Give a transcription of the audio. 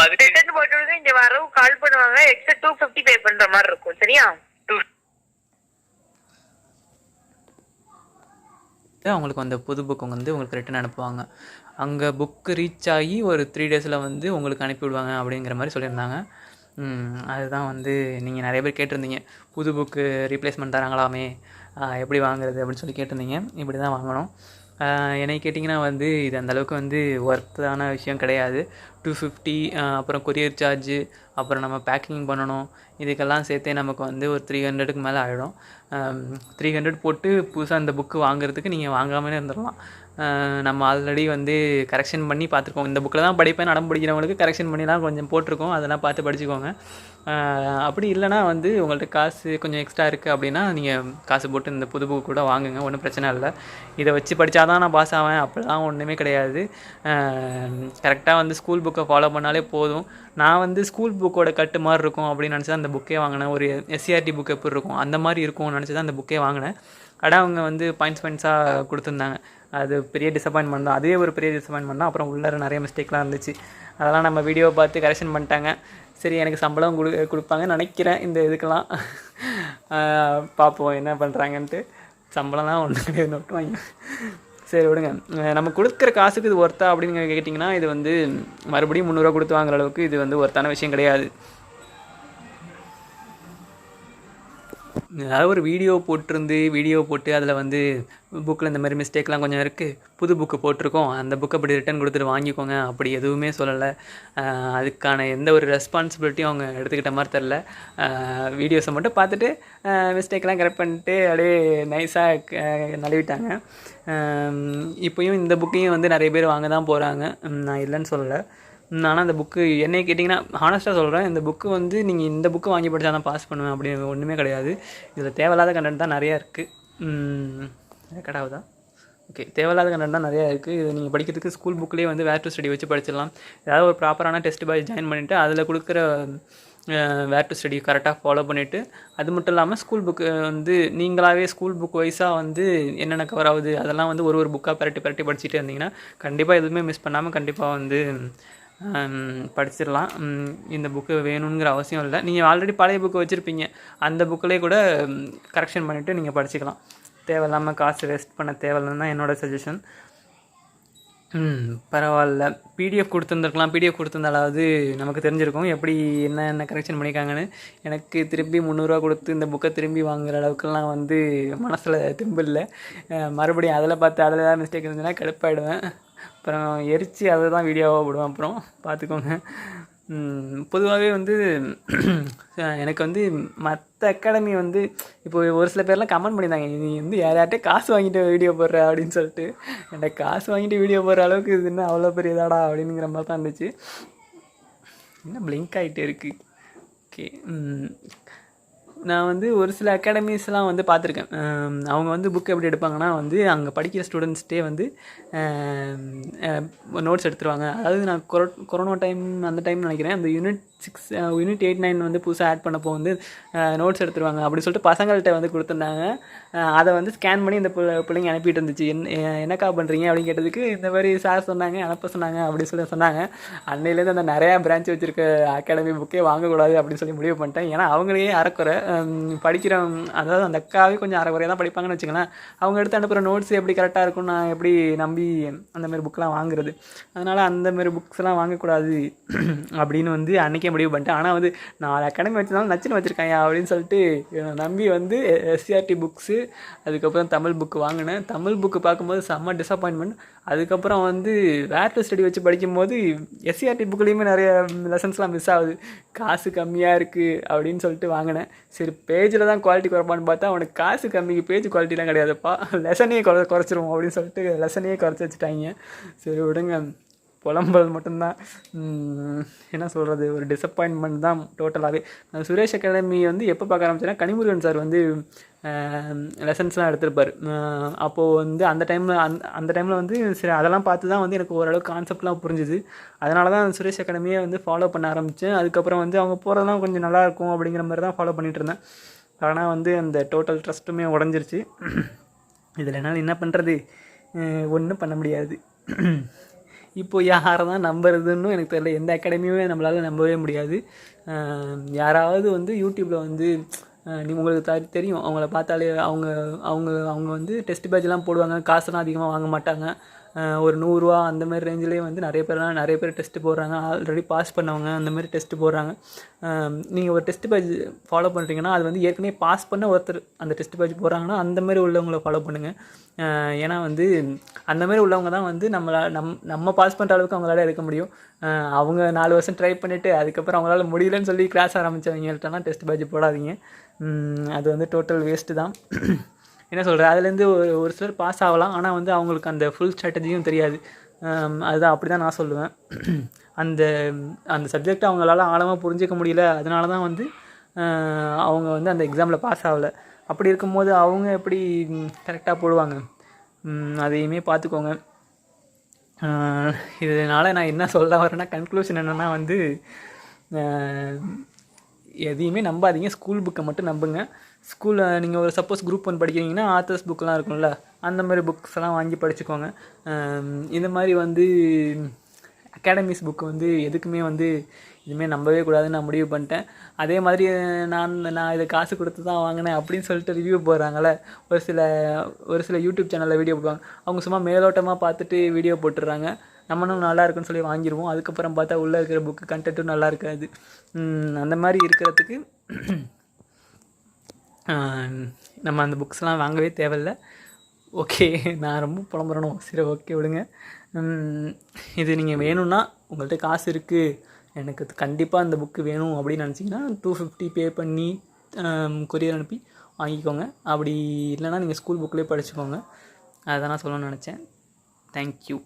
அதுக்கு ரிட்டர்ன் போட்டு இங்க வரவும் கால் பண்ணுவாங்க. எக்ஸ்ட்ரா 250 பே பண்ற மாதிரி இருக்கும். சரியா? அவங்களுக்கு அந்த புது புக் வந்து உங்களுக்கு ரிட்டன் அனுப்புவாங்க. அங்கே புக்கு ரீச் ஆகி ஒரு 3 டேஸில் வந்து உங்களுக்கு அனுப்பிவிடுவாங்க அப்படிங்கிற மாதிரி சொல்லியிருந்தாங்க. அதுதான் வந்து நீங்கள் நிறைய பேர் கேட்டிருந்தீங்க, புது புக்கு ரீப்ளேஸ்மெண்ட் தராங்களாமே, எப்படி வாங்குறது அப்படின்னு சொல்லி கேட்டிருந்தீங்க. இப்படி தான் வாங்கணும். என்னை கேட்டிங்கன்னா வந்து இது அந்தளவுக்கு வந்து ஒர்த்தான விஷயம் கிடையாது. 250 அப்புறம் கொரியர் சார்ஜு, அப்புறம் நம்ம பேக்கிங் பண்ணணும், இதுக்கெல்லாம் சேர்த்தே நமக்கு வந்து ஒரு 300க்கு மேலே ஆகிடும். 300 போட்டு புதுசாக இந்த புக்கு வாங்குறதுக்கு நீங்கள் வாங்காமலே இருந்துடலாம். நம்ம ஆல்ரெடி வந்து கரெக்ஷன் பண்ணி பார்த்துருக்கோம். இந்த புக்கில் தான் படிப்பேன் அடம் பிடிக்கிறவங்களுக்கு கரெக்ஷன் பண்ணிலாம் கொஞ்சம் போட்டிருக்கோம். அதெல்லாம் பார்த்து படிச்சுக்கோங்க. அப்படி இல்லைனா வந்து உங்கள்கிட்ட காசு கொஞ்சம் எக்ஸ்ட்ரா இருக்குது அப்படின்னா நீங்கள் காசு போட்டு இந்த புது புக்கு கூட வாங்குங்க, ஒன்றும் பிரச்சனை இல்லை. இதை வச்சு படித்தா தான் நான் பாஸ் ஆவேன் அப்படிலாம் ஒன்றுமே கிடையாது. கரெக்டாக வந்து ஸ்கூல் புக்கை ஃபாலோ பண்ணாலே போதும். நான் வந்து ஸ்கூல் புக்கோட கட்டு மாதிரி இருக்கும் அப்படின்னு நினச்சி தான் அந்த புக்கே வாங்கினேன். ஒரு எஸ்சிஆர்டி புக் எப்படி இருக்கும் அந்த மாதிரி இருக்கும்னு நினச்சி தான் அந்த புக்கே வாங்கினேன். ஆனால் அவங்க வந்து பாயிண்ட்ஸாக கொடுத்துருந்தாங்க. அது பெரிய டிசப்பாயின்மெண்ட் தான். அதுவே ஒரு பெரிய டிசப்பாயின்மெண்ட் தான். அப்புறம் உள்ளே நிறைய மிஸ்டேக்லாம் இருந்துச்சு. அதெல்லாம் நம்ம வீடியோவை பார்த்து கரெக்ஷன் பண்ணிட்டாங்க. சரி, எனக்கு சம்பளம் கொடுப்பாங்கன்னு நினைக்கிறேன் இந்த இதுக்கெல்லாம். பார்ப்போம் என்ன பண்ணுறாங்கன்ட்டு. சம்பளம்லாம் ஒன்றும் கிடையாது, நோட்டு வாங்கி. சரி விடுங்க. நம்ம கொடுக்குற காசுக்கு இது ஒர்த்தா அப்படின்னு கேட்டிங்கன்னா இது வந்து மறுபடியும் 300 கொடுத்து வாங்குற அளவுக்கு இது வந்து ஒர்த்தான விஷயம் கிடையாது. ஏதாவது ஒரு வீடியோ போட்டு அதில் வந்து புக்கில் இந்த மாதிரி மிஸ்டேக்லாம் கொஞ்சம் இருக்குது, புது புக்கு போட்டிருக்கோம், அந்த புக்கை அப்படி ரிட்டன் கொடுத்துட்டு வாங்கிக்கோங்க அப்படி எதுவுமே சொல்லலை. அதுக்கான எந்த ஒரு ரெஸ்பான்சிபிலிட்டியும் அவங்க எடுத்துக்கிட்ட மாதிரி தெரில. வீடியோஸை மட்டும் பார்த்துட்டு மிஸ்டேக்லாம் கரெக்ட் பண்ணிட்டு அப்படியே நைஸாக நழுவிட்டாங்க. இப்போயும் இந்த புக்கையும் வந்து நிறைய பேர் வாங்க தான் போகிறாங்க, நான் இல்லைன்னு சொல்லலை. ஆனால் அந்த புக்கு என்னை கேட்டிங்கன்னா ஹானஸ்ட்டாக சொல்கிறேன், இந்த புக்கு வந்து நீங்கள் இந்த புக்கு வாங்கி படித்தா தான் பாஸ் பண்ணுவேன் அப்படின்னு ஒன்றுமே கிடையாது. இதில் தேவையில்லாத கண்டென்ட் தான் நிறையா இருக்குது. ரெக்கார்டாகுதா? ஓகே, தேவையில்லாத கண்டென்ட் தான் நிறையா இருக்குது. இது நீங்கள் படிக்கிறதுக்கு ஸ்கூல் புக்லேயே வந்து வேர் டு ஸ்டடி வச்சு படிச்சிடலாம். ஏதாவது ஒரு ப்ராப்பரான டெஸ்ட் பாய் ஜாயின் பண்ணிவிட்டு அதில் கொடுக்குற வேர் டு ஸ்டடி கரெக்டாக ஃபாலோ பண்ணிவிட்டு, அது மட்டும் இல்லாமல் ஸ்கூல் புக்கு வந்து நீங்களாகவே ஸ்கூல் புக் வைஸாக வந்து என்னென்ன கவர் ஆகுது அதெல்லாம் வந்து ஒரு புக்காக பரட்டி படிச்சுட்டே இருந்தீங்கன்னா கண்டிப்பாக எதுவுமே மிஸ் பண்ணாமல் கண்டிப்பாக வந்து படிச்சிடலாம். இந்த புக்கு வேணுங்கிற அவசியம் இல்லை. நீங்கள் ஆல்ரெடி பழைய புக்கு வச்சுருப்பீங்க, அந்த புக்கிலே கூட கரெக்ஷன் பண்ணிவிட்டு நீங்கள் படிச்சுக்கலாம். தேவையில்லாமல் காசு வேஸ்ட் பண்ண தேவையில்லைன்னு தான் என்னோடய சஜஷன். பரவாயில்ல, பிடிஎஃப் கொடுத்துருந்துருக்கலாம். பிடிஎஃப் கொடுத்துருந்தாலாவது நமக்கு தெரிஞ்சிருக்கும் எப்படி என்ன கரெக்ஷன் பண்ணியிருக்காங்கன்னு. எனக்கு திரும்பி 300 கொடுத்து இந்த புக்கை திரும்பி வாங்குகிற அளவுக்குலாம் வந்து மனசில் தெம்பு இல்லை. மறுபடியும் அதில் பார்த்து அதில் ஏதாவது மிஸ்டேக் இருந்துச்சுன்னா கடுப்பாயிடுவேன். அப்புறம் எரித்து அதை தான் வீடியோவாக போடுவேன். அப்புறம் பார்த்துக்கோங்க. பொதுவாகவே வந்து எனக்கு வந்து மற்ற அகாடமி வந்து இப்போ ஒரு சில பேர்லாம் கமெண்ட் பண்ணியிருந்தாங்க, நீ வந்து யார்கிட்டே காசு வாங்கிட்டு வீடியோ போடுற அப்படின்னு சொல்லிட்டு. எனக்கு காசு வாங்கிட்டு வீடியோ போடுற அளவுக்கு இது என்ன அவ்வளோ பெரிய இதாடா அப்படிங்கிற மாதிரி தான் இருந்துச்சு. என்ன பிளிங்க் ஆகிட்டே இருக்குது. ஓகே, நான் வந்து ஒரு சில அகாடமிஸ்லாம் வந்து பார்த்துருக்கேன். அவங்க வந்து புக் எப்படி எடுப்பாங்கன்னா வந்து அங்கே படிக்கிற ஸ்டூடெண்ட்ஸ்ட்டே வந்து நோட்ஸ் எடுத்துருவாங்க. அதாவது நான் கொரோனா டைம் அந்த டைம் நினைக்கிறேன், அந்த யூனிட் 8, 9 வந்து புதுசாக ஆட் பண்ணப்போ வந்து நோட்ஸ் எடுத்துருவாங்க அப்படின்னு சொல்லிட்டு பசங்கள்கிட்ட வந்து கொடுத்துருந்தாங்க. அதை வந்து ஸ்கேன் பண்ணி இந்த பிள்ளைங்க அனுப்பிட்டு இருந்துச்சு. என்னக்கா பண்ணுறீங்க அப்படின்னு கேட்டதுக்கு இந்த மாதிரி சார் சொன்னாங்க, அனுப்ப சொன்னாங்க அப்படின்னு சொல்லி சொன்னாங்க. அன்னையிலேருந்து அந்த நிறையா பிரான்ச் வச்சுருக்க அகாடமி புக்கே வாங்கக்கூடாது அப்படின்னு சொல்லி முடிவு பண்ணிட்டேன். ஏன்னா அவங்களே அறக்குறை படிக்கிறவங்க, அதாவது அந்த அக்காவே கொஞ்சம் அறக்குறையாக தான் படிப்பாங்கன்னு வச்சுக்கலாம். அவங்க எடுத்து அனுப்புகிற நோட்ஸ் எப்படி கரெக்டாக இருக்கும்னு நான் எப்படி நம்பி அந்தமாரி புக்கெலாம் வாங்குறது. அதனால் அந்தமாரி புக்ஸ்லாம் வாங்கக்கூடாது அப்படின்னு வந்து அன்றைக்கே முடிவு பண்ணிட்டேன். ஆனால் வந்து நான் அகாடமி வச்சதுனால நச்சுன்னு வச்சுருக்கேன் அப்படின்னு சொல்லிட்டு நம்பி வந்து எஸ்சிஆர்டி புக்ஸு, அதுக்கப்புறம் தமிழ் புக்கு வாங்கினேன். தமிழ் புக்கு பார்க்கும்போது செம்ம டிசப்பாயின்மெண்ட். அதுக்கப்புறம் வந்து வேர் டு ஸ்டடி வச்சு படிக்கும்போது எஸ்சிஆர்டி புக்லேயுமே நிறைய லெசன்ஸ்லாம் மிஸ் ஆகுது. காசு கம்மியாக இருக்குது அப்படின்னு சொல்லிட்டு வாங்கினேன். சரி, பேஜில் தான் குவாலிட்டி குறைப்பான்னு பார்த்தா அவனுக்கு காசு கம்மிக்கு பேஜ் குவாலிட்டிலாம் கிடையாதுப்பா, லெசனையே குறைச்சிருவோம் அப்படின்னு சொல்லிட்டு லெசனையே குறைச்சி வச்சுட்டாங்க. சரி விடுங்க, புலம்பல் மட்டும்தான். என்ன சொல்கிறது, ஒரு டிசப்பாயின்மெண்ட் தான் டோட்டலாகவே. சுரேஷ் அகாடமி வந்து எப்போ பார்க்க ஆரம்பிச்சேன்னா கனிமுருகன் சார் வந்து லெசன்ஸ்லாம் எடுத்திருப்பார். அப்போது வந்து அந்த டைமில் வந்து சரி அதெல்லாம் பார்த்து தான் வந்து எனக்கு ஓரளவுக்கு கான்செப்ட்லாம் புரிஞ்சுது. அதனால தான் சுரேஷ் அகாடமியை வந்து ஃபாலோ பண்ண ஆரம்பித்தேன். அதுக்கப்புறம் வந்து அவங்க போகிறதெல்லாம் கொஞ்சம் நல்லாயிருக்கும் அப்படிங்கிற மாதிரி தான் ஃபாலோ பண்ணிகிட்டு இருந்தேன். ஆனால் வந்து அந்த டோட்டல் ட்ரஸ்ட்டுமே உடஞ்சிருச்சு. இதில் என்னால் என்ன பண்ணுறது, ஒன்றும் பண்ண முடியாது. இப்போ யாரை தான் நம்புறதுன்னு எனக்கு தெரியல. எந்த அகாடமியுமே நம்மளால் நம்பவே முடியாது. யாராவது வந்து யூடியூப்பில் வந்து உங்களுக்கு தெரியும், அவங்கள பார்த்தாலே அவங்க அவங்க அவங்க வந்து டெஸ்ட் பேட்ச்லாம் போடுவாங்க, காசுலாம் அதிகமாக வாங்க மாட்டாங்க. ஒரு 100 ரூபா அந்த மாதிரி ரேஞ்சிலே வந்து நிறைய பேர் டெஸ்ட்டு போடுறாங்க. ஆல்ரெடி பாஸ் பண்ணவங்க அந்த மாதிரி டெஸ்ட்டு போடுறாங்க. நீங்கள் ஒரு டெஸ்ட் பேட்ச் ஃபாலோ பண்ணுறீங்கன்னா அது வந்து ஏற்கனவே பாஸ் பண்ண ஒருத்தர் அந்த டெஸ்ட் பேட்ச் போடுறாங்கன்னா அந்த மாதிரி உள்ளவங்களை ஃபாலோ பண்ணுங்கள். ஏன்னா வந்து அந்த மாதிரி உள்ளவங்க தான் வந்து நம்ம பாஸ் பண்ணுற அளவுக்கு அவங்களால எடுக்க முடியும். அவங்க 4 வருஷம் ட்ரை பண்ணிவிட்டு அதுக்கப்புறம் அவங்களால முடியலன்னு சொல்லி கிளாஸ் ஆரம்பித்தவங்கள்ட்டலாம் டெஸ்ட் பேட்ச் போடாதீங்க. அது வந்து டோட்டல் வேஸ்ட்டு தான். என்ன சொல்கிறேன், அதுலேருந்து ஒரு சிலர் பாஸ் ஆகலாம், ஆனால் வந்து அவங்களுக்கு அந்த ஃபுல் ஸ்ட்ராட்டஜியும் தெரியாது. அதுதான் அப்படி தான் நான் சொல்லுவேன். அந்த அந்த சப்ஜெக்டை அவங்களால ஆழமாக புரிஞ்சிக்க முடியல, அதனால தான் வந்து அவங்க வந்து அந்த எக்ஸாமில் பாஸ் ஆகலை. அப்படி இருக்கும்போது அவங்க எப்படி கரெக்டாக போடுவாங்க? அதையுமே பார்த்துக்கோங்க. இதனால் நான் என்ன சொல்ல வரேன்னா, கன்க்ளூஷன் என்னென்னா வந்து எதையுமே நம்பாதீங்க, ஸ்கூல் புக்கை மட்டும் நம்புங்க. ஸ்கூலில் நீங்கள் ஒரு சப்போஸ் குரூப் 1 படிக்கிறீங்கன்னா ஆத்தர்ஸ் புக்கெலாம் இருக்கும்ல, அந்த மாதிரி புக்ஸ் எல்லாம் வாங்கி படிச்சுக்கோங்க. இந்த மாதிரி வந்து அகாடமிஸ் புக்கு வந்து எதுக்குமே வந்து இதுமாரி நம்பவே கூடாதுன்னு நான் முடிவு பண்ணிட்டேன். அதே மாதிரி நான் இதை காசு கொடுத்து தான் வாங்கினேன் அப்படின்னு சொல்லிட்டு ரிவ்யூ போடுறாங்கள்ல, ஒரு சில யூடியூப் சேனலில் வீடியோ போடுவாங்க. அவங்க சும்மா மேலோட்டமாக பார்த்துட்டு வீடியோ போட்டுடுறாங்க. நம்மளும் நல்லா இருக்குன்னு சொல்லி வாங்கிடுவோம். அதுக்கப்புறம் பார்த்தா உள்ளே இருக்கிற புக்கு கண்டென்ட்டும் நல்லா இருக்காது. அந்த மாதிரி இருக்கிறதுக்கு நம்ம அந்த புக்ஸ்லாம் வாங்கவே தேவையில்லை. ஓகே, நான் ரொம்ப புலம்புறணும். சரி, ஓகே விடுங்க. இது நீங்கள் வேணும்னா, உங்கள்கிட்ட காசு இருக்குது, எனக்கு கண்டிப்பாக அந்த புக்கு வேணும் அப்படின்னு நினச்சிங்கன்னா 250 பே பண்ணி கொரியர் அனுப்பி வாங்கிக்கோங்க. அப்படி இல்லைனா நீங்கள் ஸ்கூல் புக்லேயே படிச்சுக்கோங்க. அதை நான் சொல்லணும்னு நினச்சேன். தேங்க்யூ.